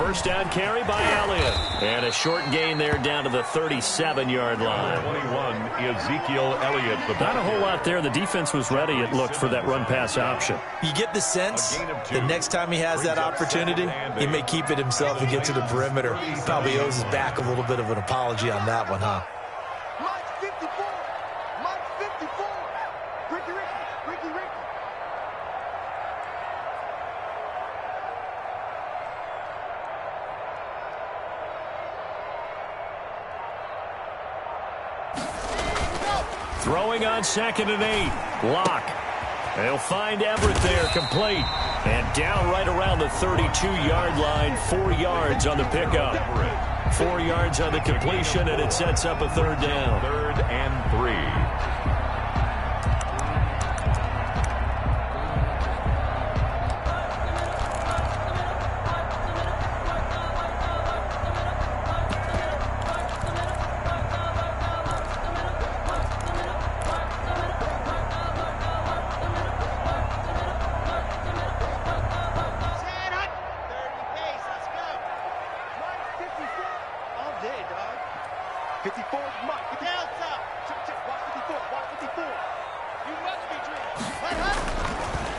first down carry by Elliott. And a short gain there down to the 37-yard line. 21, Ezekiel Elliott. Not a whole lot there. The defense was ready, it looked, for that run-pass option. You get the sense the next time he has that opportunity, he may keep it himself and get to the perimeter. Probably owes his back a little bit of an apology on that one, huh? Throwing on 2nd and 8. Lock. They'll find Everett there, complete. And down right around the 32-yard line. 4 yards on the pickup. 4 yards on the completion, and it sets up a third down. 3rd and 3.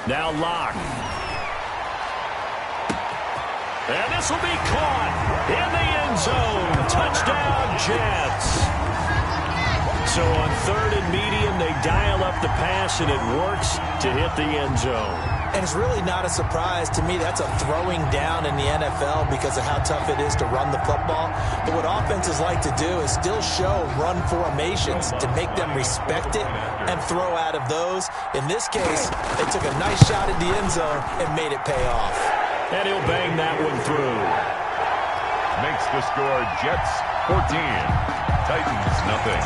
Now Lock. And this will be caught in the end zone. Touchdown, Jets. So on 3rd and medium, they dial up the pass, and it works to hit the end zone. And it's really not a surprise to me. That's a throwing down in the NFL because of how tough it is to run the football. But what offenses like to do is still show run formations to make them respect it and throw out of those. In this case, they took a nice shot at the end zone and made it pay off. And he'll bang that one through. Makes the score Jets 14, Titans nothing.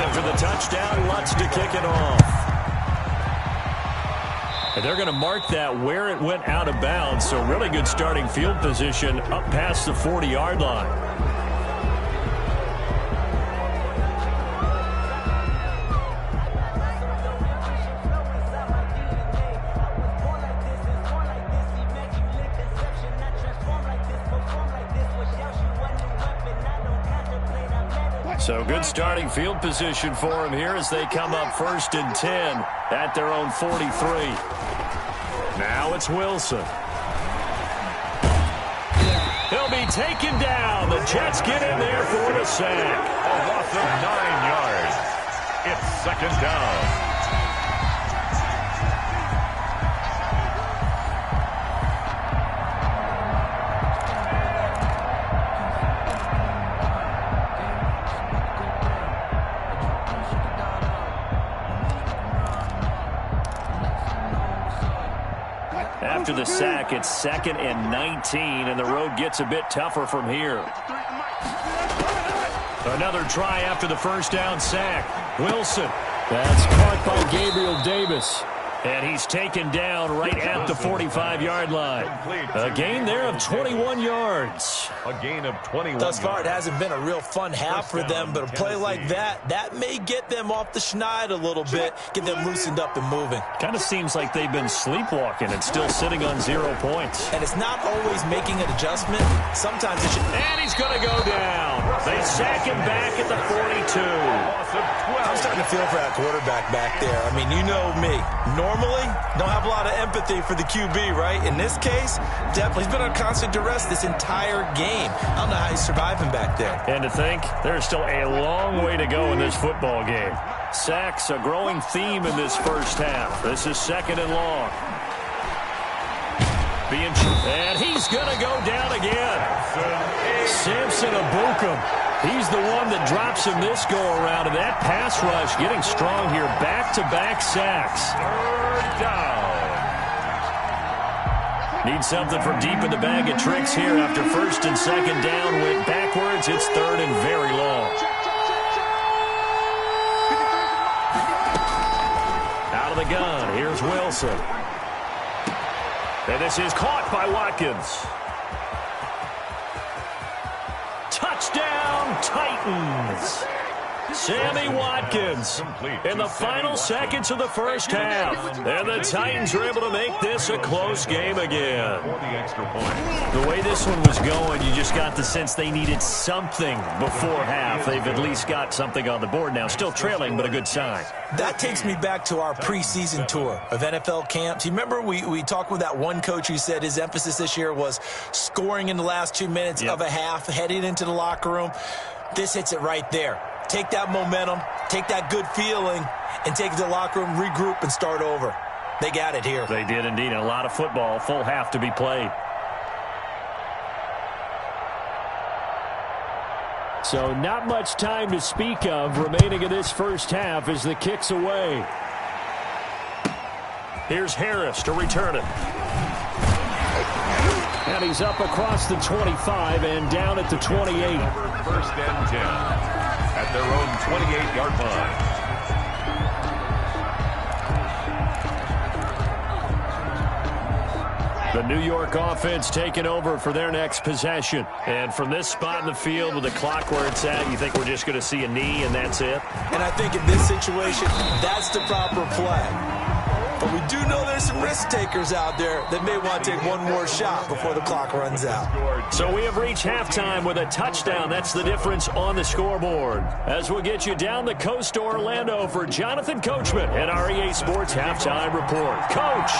After the touchdown, Lutz to kick it off. And they're going to mark that where it went out of bounds. So really good starting field position up past the 40-yard line. So good starting field position for him here as they come up 1st and 10 at their own 43. Now it's Wilson. He'll be taken down. The Jets get in there for the sack. A loss of 9 yards. It's 2nd down. After the sack, it's 2nd and 19, and the road gets a bit tougher from here. Another try after the first down sack. Wilson. That's caught by Gabriel Davis. And he's taken down right at the 45-yard line. A gain there of 21 yards. A gain of 21 Thus far, it hasn't been a real fun half for them, but a play like that may get them off the schneid a little bit, get them loosened up and moving. Kind of seems like they've been sleepwalking and still sitting on 0 points. And it's not always making an adjustment. Sometimes it should. And he's going to go down. They sack him back at the 42. I'm starting to feel for that quarterback back there. I mean, you know me. Normally, don't have a lot of empathy for the QB, right? In this case, definitely he's been on constant duress this entire game. I don't know how he's surviving back there. And to think, there's still a long way to go in this football game. Sacks, a growing theme in this first half. This is 2nd and long. And he's going to go down again. Samson Abukum. He's the one that drops him this go-around, and that pass rush getting strong here. Back-to-back sacks. 3rd down. Need something from deep in the bag of tricks here after 1st and 2nd down. Went backwards. It's 3rd and very long. Out of the gun. Here's Wilson. And this is caught by Watkins. Touchdown, Titans. Sammy Watkins in the final seconds of the first half. And the Titans are able to make this a close game again. The way this one was going, you just got the sense they needed something before half. They've at least got something on the board now. Still trailing, but a good sign. That takes me back to our preseason tour of NFL camps. You remember we talked with that one coach who said his emphasis this year was scoring in the last 2 minutes of a half, heading into the locker room. This hits it right there. Take that momentum, take that good feeling, and take it to the locker room, regroup, and start over. They got it here. They did indeed. And a lot of football, full half to be played. So not much time to speak of remaining in this first half as the kick's away. Here's Harris to return it. And he's up across the 25 and down at the 28. First and 10 at their own 28-yard line. The New York offense taking over for their next possession. And from this spot in the field with the clock where it's at, you think we're just going to see a knee and that's it? And I think in this situation, that's the proper play. But we do know there's some risk takers out there that may want to take one more shot before the clock runs out. So we have reached halftime with a touchdown. That's the difference on the scoreboard. As we'll get you down the coast to Orlando for Jonathan Coachman at our EA Sports Halftime Report. Coach,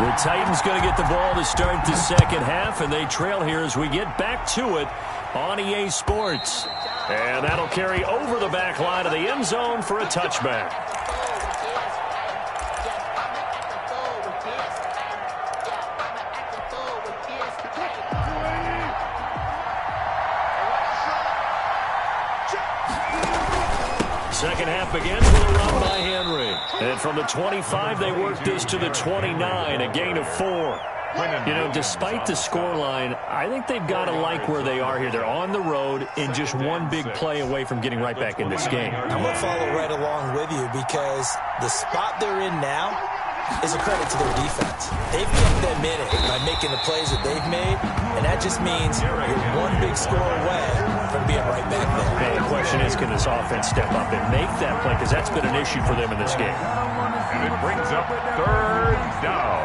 the Titans going to get the ball to start the second half, and they trail here as we get back to it on EA Sports. And that'll carry over the back line of the end zone for a touchback. Second half begins with a run by Henry. And from the 25, they work this to the 29, a gain of 4. You know, despite the scoreline, I think they've got to like where they are here. They're on the road and just one big play away from getting right back in this game. I'm going to follow right along with you because the spot they're in now is a credit to their defense. They've kept them in it by making the plays that they've made, and that just means you're one big score away from being right back there. Hey, the question is, can this offense step up and make that play? Because that's been an issue for them in this game. And it brings up third down.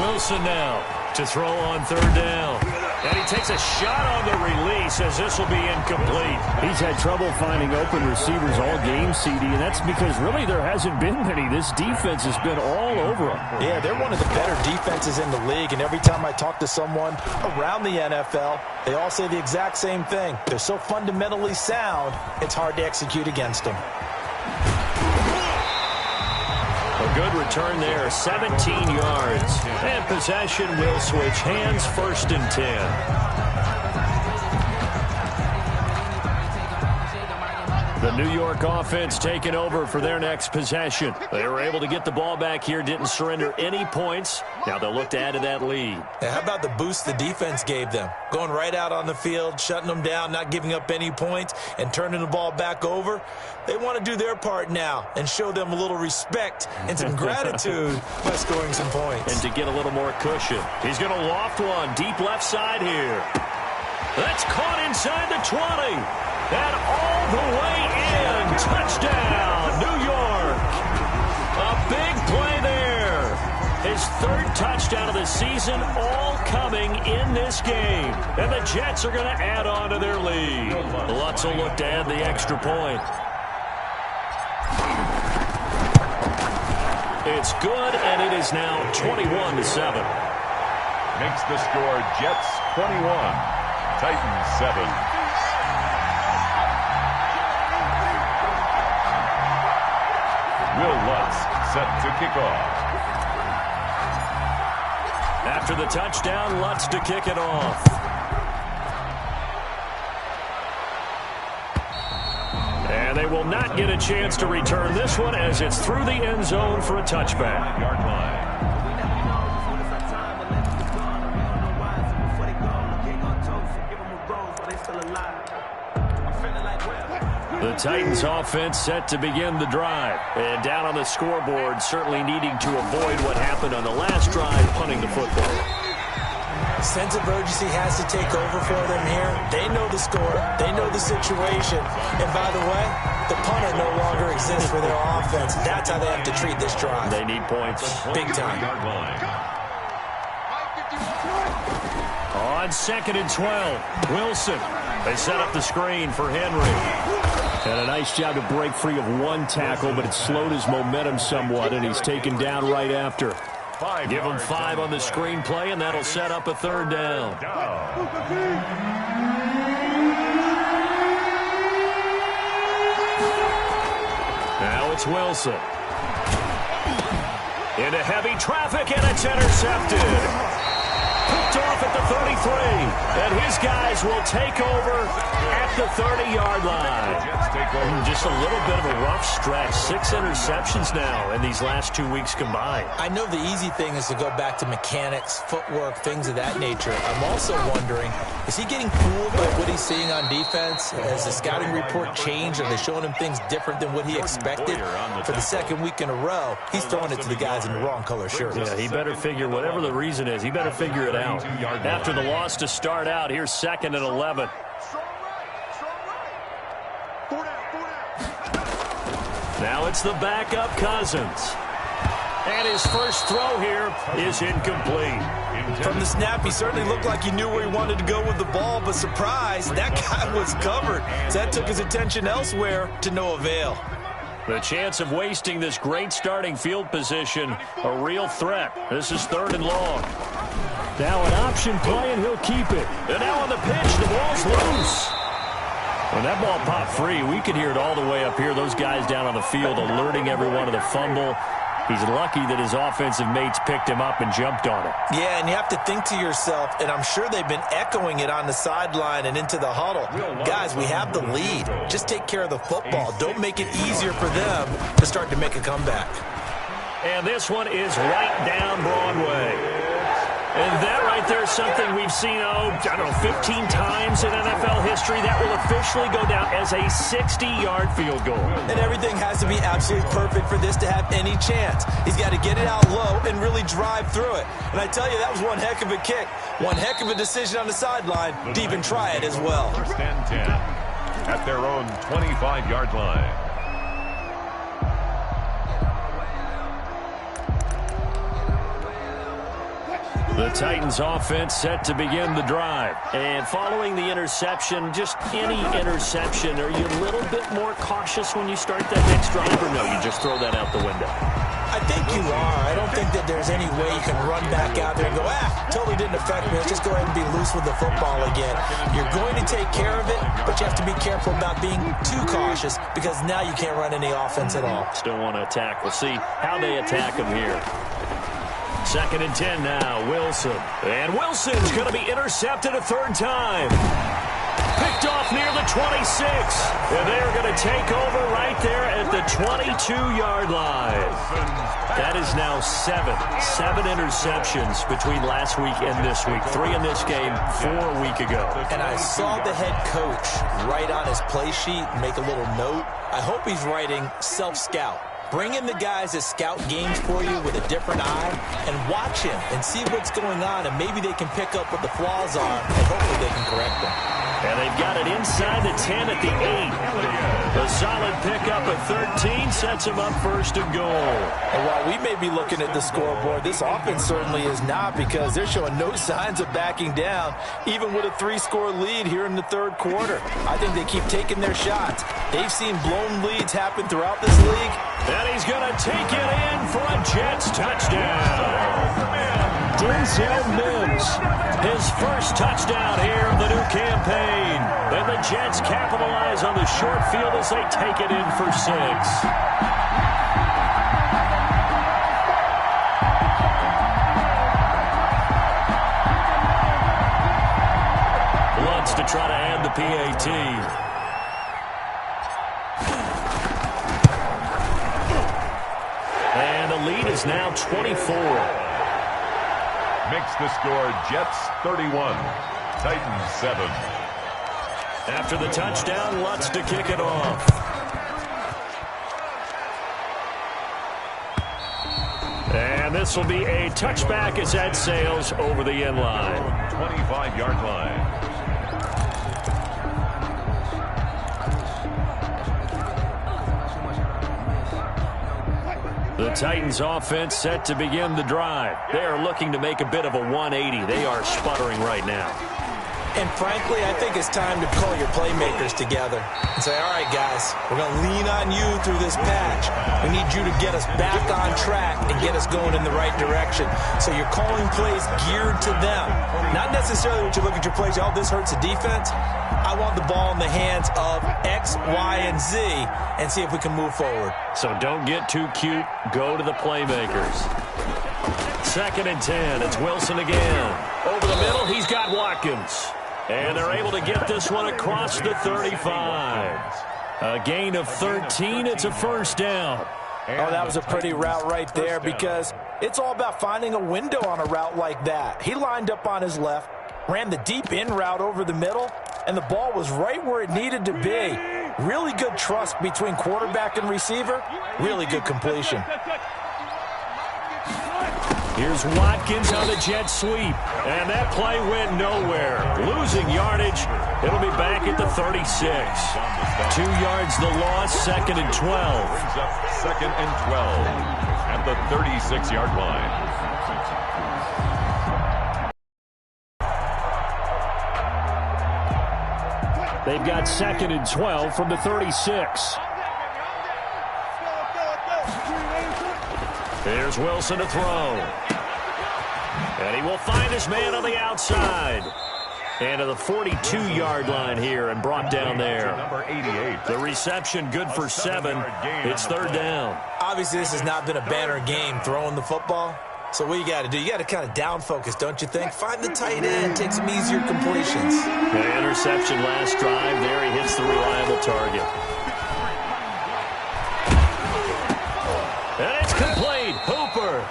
Wilson now to throw on third down. And he takes a shot on the release as this will be incomplete. He's had trouble finding open receivers all game, CD, and that's because really there hasn't been many. This defense has been all over him. Yeah, they're one of the better defenses in the league, and every time I talk to someone around the NFL, they all say the exact same thing. They're so fundamentally sound, it's hard to execute against them. A good return there, 17 yards. And possession will switch hands, first and 10. The New York offense taking over for their next possession. They were able to get the ball back here, didn't surrender any points. Now they'll look to add to that lead. Yeah, how about the boost the defense gave them? Going right out on the field, shutting them down, not giving up any points, and turning the ball back over. They want to do their part now and show them a little respect and some gratitude by scoring some points. And to get a little more cushion. He's going to loft one deep left side here. That's caught inside the 20. And all the way in. Touchdown, New York. A big play there. His third touchdown of the season, all coming in this game. And the Jets are going to add on to their lead. Lutz will look to add the extra point. It's good, and it is now 21-7. Makes the score Jets 21, Titans 7. Will Lutz set to kick off. After the touchdown, Lutz to kick it off. And they will not get a chance to return this one as it's through the end zone for a touchback. Yard line. The Titans offense set to begin the drive. And down on the scoreboard, certainly needing to avoid what happened on the last drive, punting the football. Sense of urgency has to take over for them here. They know the score. They know the situation. And by the way, the punter no longer exists for their offense. That's how they have to treat this drive. They need points. Big time. On 2nd and 12, Wilson. They set up the screen for Henry. And a nice job to break free of one tackle, but it slowed his momentum somewhat, and he's taken down right after. Give him 5 on the screenplay, and that'll set up a 3rd down. Now it's Wilson. Into heavy traffic, and it's intercepted. Picked off at the 33, and his guys will take over at the 30-yard line. Just a little bit of a rough stretch. 6 interceptions now in these last 2 weeks combined. I know the easy thing is to go back to mechanics, footwork, things of that nature. I'm also wondering, is he getting fooled by what he's seeing on defense? Has the scouting report changed? Are they showing him things different than what he expected? For the 2nd week in a row, he's throwing it to the guys in the wrong color shirts. Yeah, he better figure, whatever the reason is, he better figure it out. After the loss to start out, here's 2nd and 11. Now it's the backup Cousins. And his first throw here is incomplete. From the snap, he certainly looked like he knew where he wanted to go with the ball, but surprise, that guy was covered. So that took his attention elsewhere to no avail. The chance of wasting this great starting field position, a real threat. This is 3rd and long. Now an option play, and he'll keep it. And now on the pitch, the ball's loose. When that ball popped free, we could hear it all the way up here. Those guys down on the field alerting everyone of the fumble. He's lucky that his offensive mates picked him up and jumped on it. Yeah, and you have to think to yourself, and I'm sure they've been echoing it on the sideline and into the huddle. Guys, we have the lead. Just take care of the football. Don't make it easier for them to start to make a comeback. And this one is right down Broadway. And that right there is something we've seen, 15 times in NFL history. That will officially go down as a 60-yard field goal. And everything has to be absolutely perfect for this to have any chance. He's got to get it out low and really drive through it. And I tell you, that was one heck of a kick. One heck of a decision on the sideline to even try it as well. 1st and 10 at their own 25-yard line. The Titans offense set to begin the drive. And following the interception, just any interception, are you a little bit more cautious when you start that next drive, or no, you just throw that out the window? I think you are. I don't think that there's any way you can run back out there and go, totally didn't affect me. Let's just go ahead and be loose with the football again. You're going to take care of it, but you have to be careful about being too cautious because now you can't run any offense at all. Still want to attack. We'll see how they attack him here. 2nd and 10 now, Wilson. And Wilson's going to be intercepted a 3rd time. Picked off near the 26. And they're going to take over right there at the 22-yard line. That is now 7 interceptions between last week and this week. 3 in this game, 4 a week ago. And I saw the head coach write on his play sheet, make a little note. I hope he's writing self-scout. Bring in the guys that scout games for you with a different eye and watch him and see what's going on, and maybe they can pick up what the flaws are, and hopefully they can correct them. And they've got it inside the 10 at the 8. A solid pickup at 13 sets them up 1st and goal. And while we may be looking at the scoreboard, this offense certainly is not, because they're showing no signs of backing down, even with a 3-score lead here in the 3rd quarter. I think they keep taking their shots. They've seen blown leads happen throughout this league. And he's going to take it in for a Jets touchdown. Denzel Mims, his first touchdown here of the new campaign. And the Jets capitalize on the short field as they take it in for 6. Lutz to try to add the PAT. And the lead is now 24. Makes the score Jets 31, Titans 7. After the touchdown, Lutz to kick it off. And this will be a touchback as that sails over the end line. 25-yard line. The Titans offense set to begin the drive. They are looking to make a bit of a 180. They are sputtering right now. And frankly, I think it's time to call your playmakers together and say, all right, guys, we're going to lean on you through this patch. We need you to get us back on track and get us going in the right direction. So you're calling plays geared to them. Not necessarily what you look at your plays, oh, this hurts the defense. I want the ball in the hands of X, Y, and Z and see if we can move forward. So don't get too cute. Go to the playmakers. 2nd and 10. It's Wilson again. Over the middle, he's got Watkins. And they're able to get this one across the 35. A gain of 13. It's a first down. Oh, that was a pretty route right there because it's all about finding a window on a route like that. He lined up on his left, ran the deep in route over the middle, and the ball was right where it needed to be. Really good trust between quarterback and receiver. Really good completion. Here's Watkins on the jet sweep. And that play went nowhere. Losing yardage. It'll be back at the 36. 2 yards the loss, 2nd and 12. Brings up 2nd and 12 at the 36-yard line. They've got 2nd and 12 from the 36. Here's Wilson to throw. And he will find his man on the outside. And to the 42-yard line here and brought down there. Number 88. The reception good for 7. It's 3rd down. Obviously, this has not been a banner game throwing the football. So what you got to do, you got to kind of down focus, don't you think? Find the tight end, take some easier completions. The interception last drive. There he hits the reliable target. And it's complete. Hooper.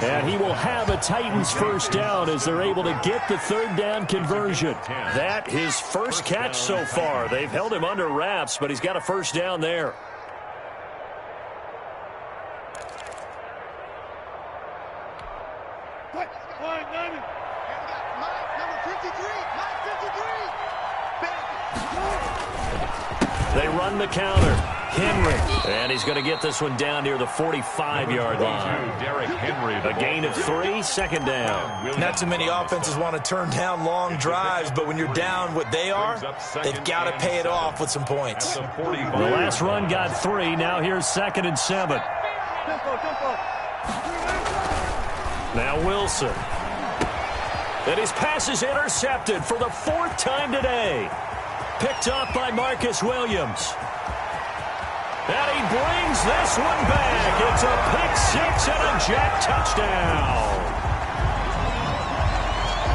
And he will have a Titans first down as they're able to get the 3rd down conversion. That his first catch so far. They've held him under wraps, but he's got a first down there. They run the counter. Henry. And he's going to get this one down near the 45-yard line. Derrick Henry. A gain of 3, 2nd down. Not too many offenses want to turn down long drives, but when you're down what they are, they've got to pay it off with some points. The last run got 3. Now here's 2nd and 7. Now Wilson. And his pass is intercepted for the 4th time today. Picked off by Marcus Williams. And he brings this one back. It's a pick 6 and a jet touchdown.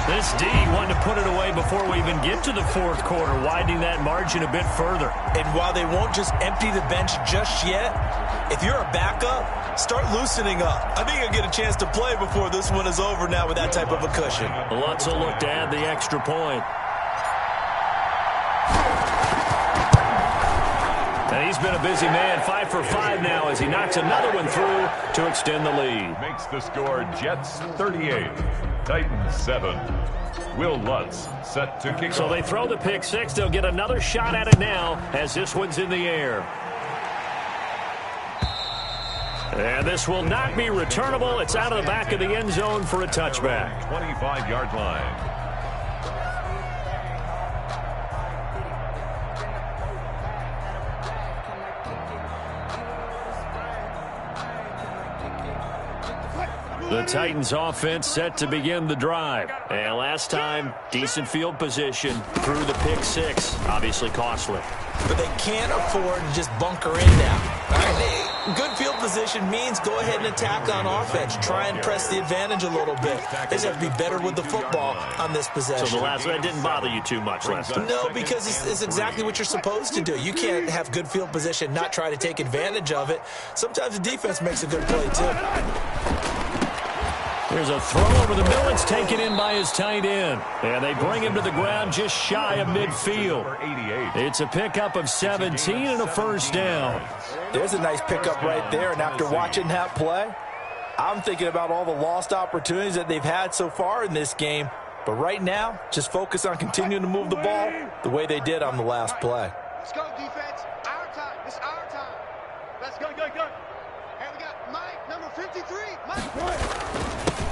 This D wanted to put it away before we even get to the 4th quarter, widening that margin a bit further. And while they won't just empty the bench just yet, if you're a backup, start loosening up. I think you'll get a chance to play before this one is over now with that type of a cushion. Let's look to add the extra point. And he's been a busy man, 5 for 5 now as he knocks another one through to extend the lead. Makes the score Jets 38, Titans 7. Will Lutz set to kick So off. they throw the pick 6. They'll get another shot at it now as this one's in the air. And this will not be returnable. It's out of the back of the end zone for a touchback. 25-yard line. The Titans offense set to begin the drive. And last time, decent field position through the pick 6. Obviously costly. But they can't afford to just bunker in now. All right, good field position means go ahead and attack on offense. Try and press the advantage a little bit. They just have to be better with the football on this possession. So that didn't bother you too much last time? No, because it's exactly what you're supposed to do. You can't have good field position, not try to take advantage of it. Sometimes the defense makes a good play, too. There's a throw over the middle. It's taken in by his tight end. And they bring him to the ground just shy of midfield. It's a pickup of 17 and a first down. There's a nice pickup right there. And after watching that play, I'm thinking about all the lost opportunities that they've had so far in this game. But right now, just focus on continuing to move the ball the way they did on the last play. Let's go, defense. Our time. It's our time. Let's go, go, go. And we got Mike, number 53. Mike.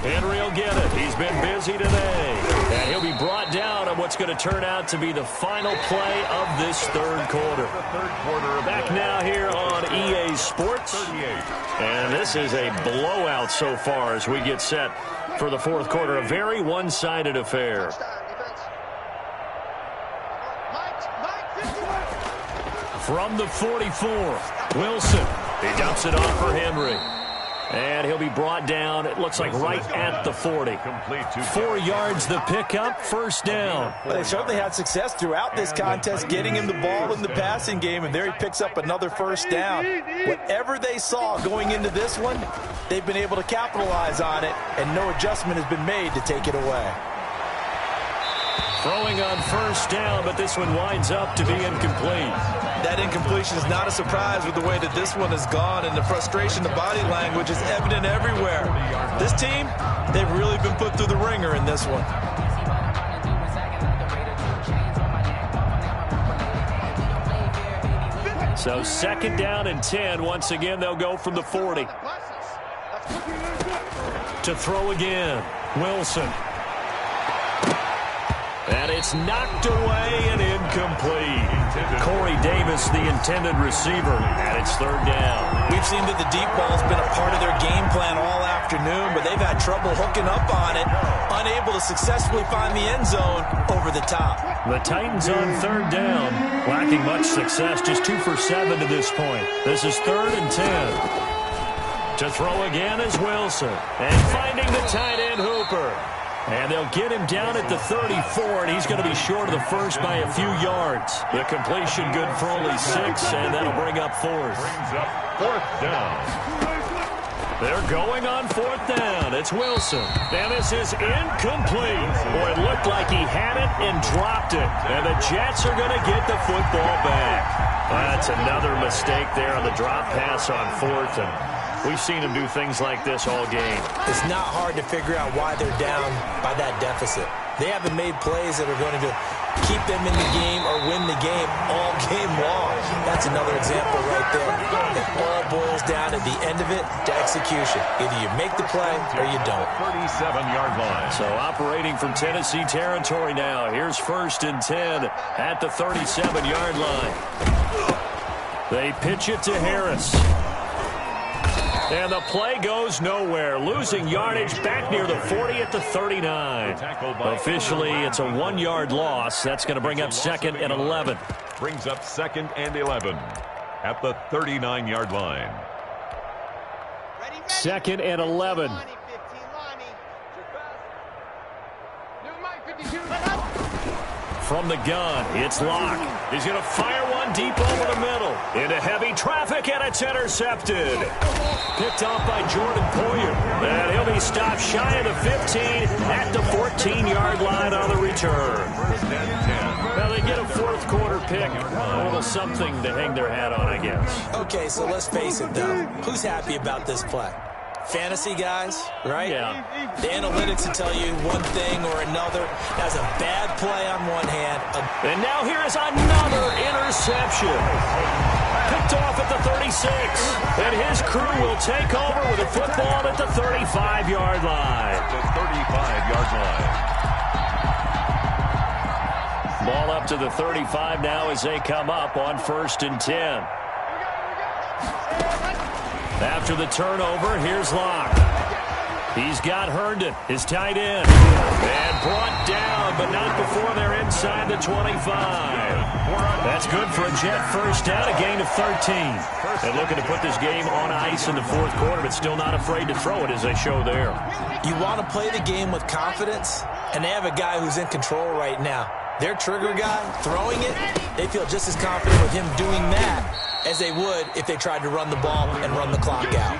Henry will get it. He's been busy today. And he'll be brought down on what's going to turn out to be the final play of this third quarter. Back now here on EA Sports. And this is a blowout so far as we get set for the fourth quarter. A very one-sided affair. From the 44, Wilson. He dumps it off for Henry. And he'll be brought down, it looks like right at the 40. 4 yards the pickup, first down. Well, they certainly had success throughout this contest getting him the ball in the passing game, and there he picks up another first down. Whatever they saw going into this one, they've been able to capitalize on it, and no adjustment has been made to take it away. Throwing on first down, but this one winds up to be incomplete. That incompletion is not a surprise with the way that this one has gone, and the frustration, the body language is evident everywhere. This team, they've really been put through the ringer in this one. So second down and 10. Once again, they'll go from the 40. To throw again, Wilson. And it's knocked away and incomplete. Corey Davis, the intended receiver, and it's third down. We've seen that the deep ball's been a part of their game plan all afternoon, but they've had trouble hooking up on it, unable to successfully find the end zone over the top. The Titans on third down, lacking much success, just 2 for 7 to this point. This is third and 10. To throw again is Wilson, and finding the tight end Hooper. And they'll get him down at the 34, and he's going to be short of the first by a few yards. The completion good for only 6, and that'll bring up fourth. Brings up fourth down. They're going on fourth down. It's Wilson. And this is incomplete. Boy, it looked like he had it and dropped it. And the Jets are going to get the football back. That's another mistake there on the drop pass on fourth, and we've seen him do things like this all game. It's not hard to figure out why they're down by that deficit. They haven't made plays that are going to keep them in the game or win the game all game long. That's another example right there. It all boils down at the end of it to execution. Either you make the play or you don't. 37-yard line. So operating from Tennessee territory now. Here's first and 10 at the 37-yard line. They pitch it to Harris. And the play goes nowhere. Losing yardage back near the 40 at the 39. Officially, it's a 1-yard loss. That's going to bring up second and 11. Brings up second and 11 at the 39-yard line. Second and 11. From the gun, it's Locke. He's going to fire one deep over the middle. Into heavy traffic, and it's intercepted. Picked off by Jordan Poyer. And he'll be stopped shy of the 15 at the 14-yard line on the return. Now they get a fourth quarter pick. A little something to hang their hat on, I guess. Okay, so let's face it, though. Who's happy about this play? Fantasy guys, right? Yeah. The analytics will tell you one thing or another. That's a bad play on one hand. And now here is another interception. Picked off at the 36. And his crew will take over with a football at the 35-yard line. The 35-yard line. Ball up to the 35 now as they come up on first and 10. After the turnover, here's Locke. He's got Herndon, his tight end. And brought down, but not before they're inside the 25. That's good for a Jet first down, a gain of 13. They're looking to put this game on ice in the fourth quarter, but still not afraid to throw it as they show there. You want to play the game with confidence, and they have a guy who's in control right now. Their trigger guy, throwing it, they feel just as confident with him doing that as they would if they tried to run the ball and run the clock out.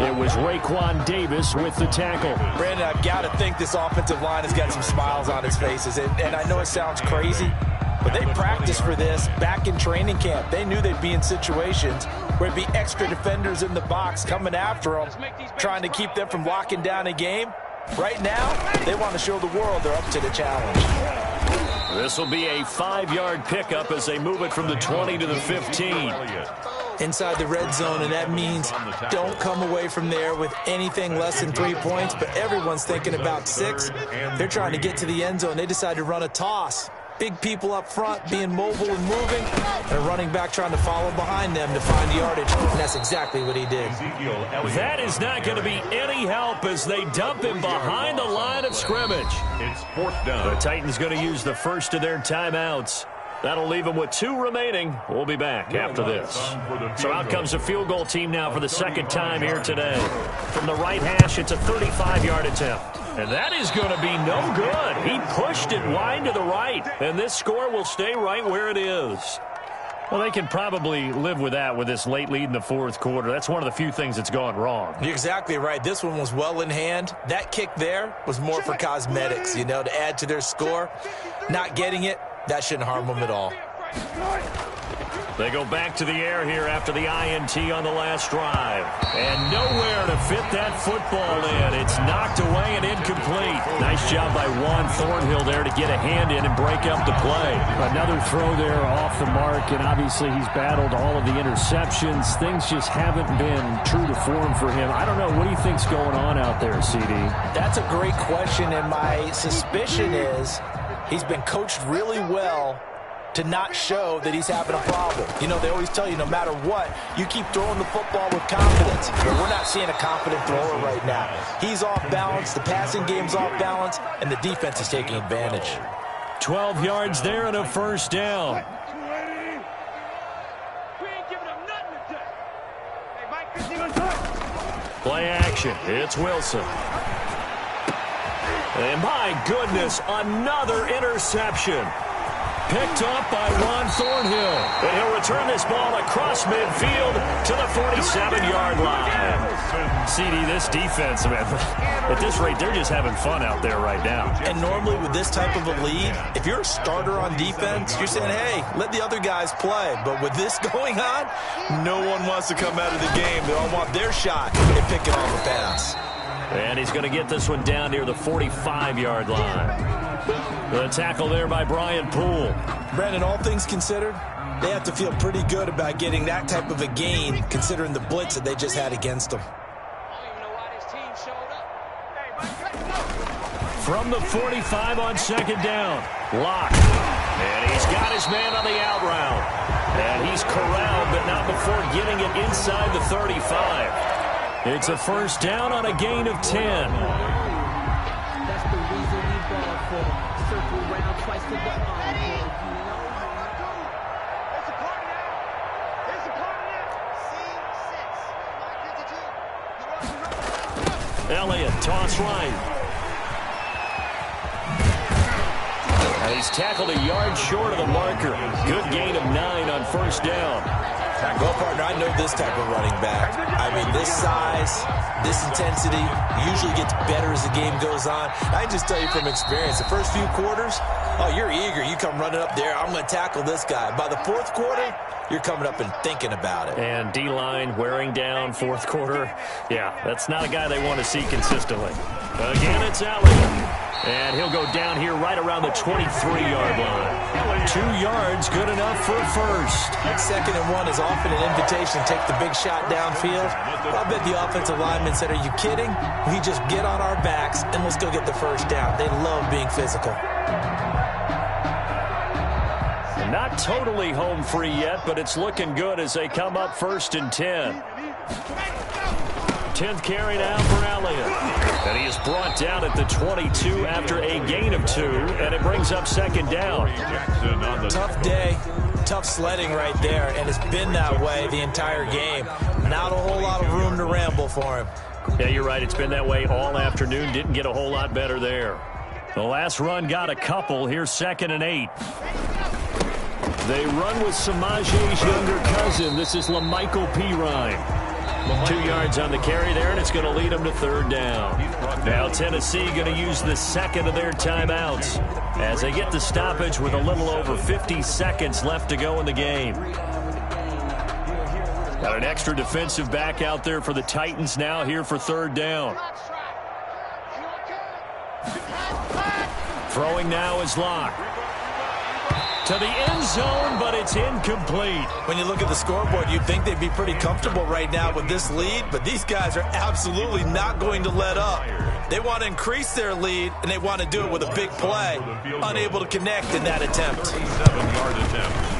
It was Raekwon Davis with the tackle. Brandon, I've got to think this offensive line has got some smiles on its faces. And I know it sounds crazy, but they practiced for this back in training camp. They knew they'd be in situations where it'd be extra defenders in the box coming after them, trying to keep them from locking down a game. Right now, they want to show the world they're up to the challenge. This will be a 5-yard pickup as they move it from the 20 to the 15. Inside the red zone, and that means don't come away from there with anything less than 3 points, but everyone's thinking about 6. They're trying to get to the end zone. They decide to run a toss. Big people up front being mobile and moving, and a running back trying to follow behind them to find yardage, and that's exactly what he did. That is not going to be any help as they dump him behind the line of scrimmage. It's 4th down. The Titans going to use the first of their timeouts. That'll leave them with 2 remaining. We'll be back after this. So out comes the field goal team now for the second time here today. From the right hash, it's a 35-yard attempt. And that is going to be no good. He pushed it wide to the right, and this score will stay right where it is. Well, they can probably live with that with this late lead in the 4th quarter. That's one of the few things that's gone wrong. You're exactly right. This one was well in hand. That kick there was more for cosmetics, you know, to add to their score. Not getting it, that shouldn't harm them at all. They go back to the air here after the INT on the last drive. And nowhere to fit that football in. It's knocked away and incomplete. Nice job by Juan Thornhill there to get a hand in and break up the play. Another throw there off the mark, and obviously he's battled all of the interceptions. Things just haven't been true to form for him. I don't know. What do you think's going on out there, CD? That's a great question, and my suspicion is he's been coached really well to not show that he's having a problem. You know, they always tell you no matter what, you keep throwing the football with confidence. But we're not seeing a confident thrower right now. He's off balance, the passing game's off balance, and the defense is taking advantage. 12 yards there and a first down. Play action. It's Wilson. And my goodness, another interception. Picked up by Juan Thornhill. And he'll return this ball across midfield to the 47-yard line. CD, this defense, man, at this rate, they're just having fun out there right now. And normally with this type of a lead, if you're a starter on defense, you're saying, hey, let the other guys play. But with this going on, no one wants to come out of the game. They all want their shot at picking off a pass. And he's going to get this one down near the 45-yard line. The tackle there by Brian Poole. Brandon, all things considered, they have to feel pretty good about getting that type of a gain, considering the blitz that they just had against them. From the 45 on second down, Locke. And he's got his man on the out route. And he's corralled, but not before getting it inside the 35. It's a first down on a gain of 10. That's the reason we ball for circle round twice to the Elliott, toss right. And he's tackled a yard short of the marker. Good gain of 9 on first down. Well, partner, I know this type of running back. I mean, this size, this intensity usually gets better as the game goes on. I can just tell you from experience, the first few quarters, oh, you're eager. You come running up there, I'm going to tackle this guy. By the 4th quarter, you're coming up and thinking about it. And D-line wearing down 4th quarter. Yeah, that's not a guy they want to see consistently. Again, it's Elliott. And he'll go down here right around the 23-yard line. 2 yards, good enough for a first. 2nd and 1 is often an invitation to take the big shot downfield. I bet the offensive lineman said, are you kidding? We just get on our backs and let's go get the first down. They love being physical. Not totally home free yet, but it's looking good as they come up 1st and 10. 10th carry now for Elliott. And he is brought down at the 22 after a gain of 2, and it brings up 2nd down. Tough day, tough sledding right there, and it's been that way the entire game. Not a whole lot of room to ramble for him. Yeah, you're right. It's been that way all afternoon. Didn't get a whole lot better there. The last run got a couple. Here's 2nd and 8. They run with Samaje's younger cousin. This is LaMichael Pirine. 2 yards on the carry there, and it's going to lead them to 3rd down. Now Tennessee going to use the 2nd of their timeouts as they get the stoppage with a little over 50 seconds left to go in the game. Got an extra defensive back out there for the Titans now here for 3rd down. Throwing now is Locke. To the end zone, but it's incomplete. When you look at the scoreboard, you'd think they'd be pretty comfortable right now with this lead, but these guys are absolutely not going to let up. They want to increase their lead, and they want to do it with a big play. Unable to connect in that attempt. 37-yard attempt.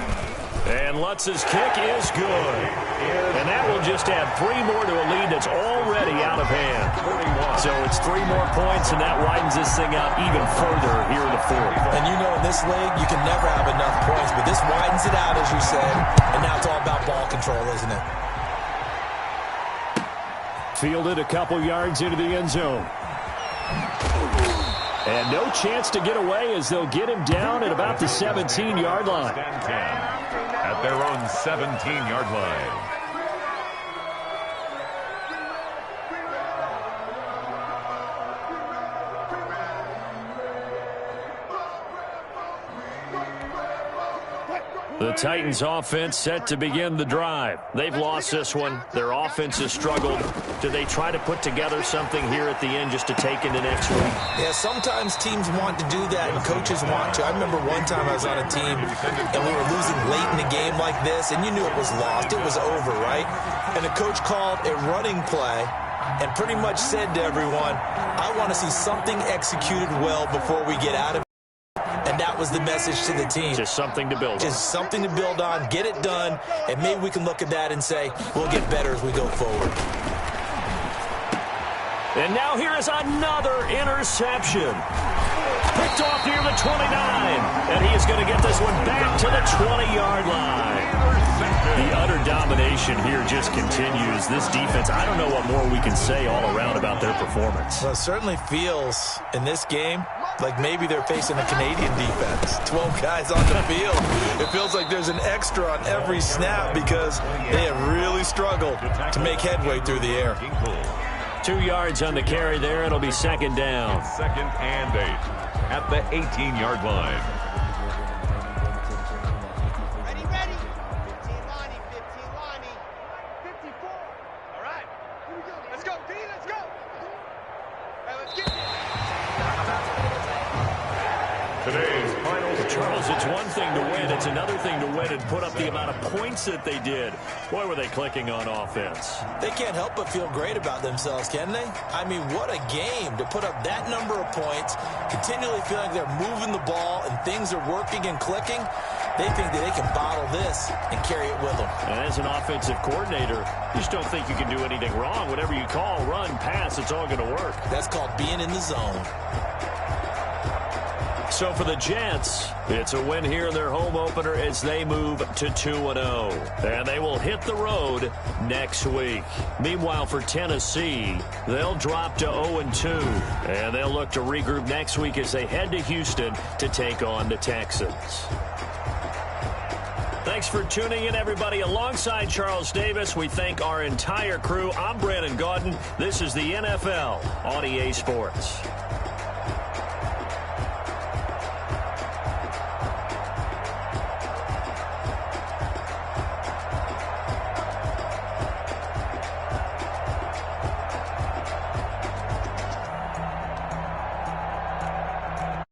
And Lutz's kick is good. And that will just add 3 more to a lead that's already out of hand. So it's 3 more points, and that widens this thing out even further here in the fourth. And you know in this league, you can never have enough points, but this widens it out, as you said, and now it's all about ball control, isn't it? Fielded a couple yards into the end zone. And no chance to get away as they'll get him down at about the 17-yard line. At their own 17-yard line. The Titans offense set to begin the drive. They've lost this one. Their offense has struggled. Do they try to put together something here at the end just to take into next week? Yeah, sometimes teams want to do that and coaches want to. I remember one time I was on a team and we were losing late in a game like this, and you knew it was lost. It was over, right? And the coach called a running play and pretty much said to everyone, I want to see something executed well before we get out of it. And that was the message to the team. Just something to build on. Just something to build on, get it done, and maybe we can look at that and say, we'll get better as we go forward. And now here is another interception. Picked off near the 29. And he is going to get this one back to the 20-yard line. The utter domination here just continues. This defense, I don't know what more we can say all around about their performance. Well, it certainly feels in this game like maybe they're facing a Canadian defense. 12 guys on the field. It feels like there's an extra on every snap because they have really struggled to make headway through the air. 2 yards on the carry there. It'll be second down. 2nd and 8 at the 18-yard line. Ready. 15 Lonnie, 15 Lonnie. 54. All right. Here we go. Let's go, D. Let's go. Hey, let's get this. Today's final Charles, it's one thing to win. It's another thing to win and put up the amount of points that they did. Boy, were they clicking on offense. They can't help but feel great about themselves, can they? I mean, what a game to put up that number of points, continually feeling they're moving the ball and things are working and clicking. They think that they can bottle this and carry it with them. And as an offensive coordinator, you just don't think you can do anything wrong. Whatever you call, run, pass, it's all going to work. That's called being in the zone. So for the Jets, it's a win here in their home opener as they move to 2-0. And they will hit the road next week. Meanwhile, for Tennessee, they'll drop to 0-2. And they'll look to regroup next week as they head to Houston to take on the Texans. Thanks for tuning in, everybody. Alongside Charles Davis, we thank our entire crew. I'm Brandon Gaudin. This is the NFL on EA Sports.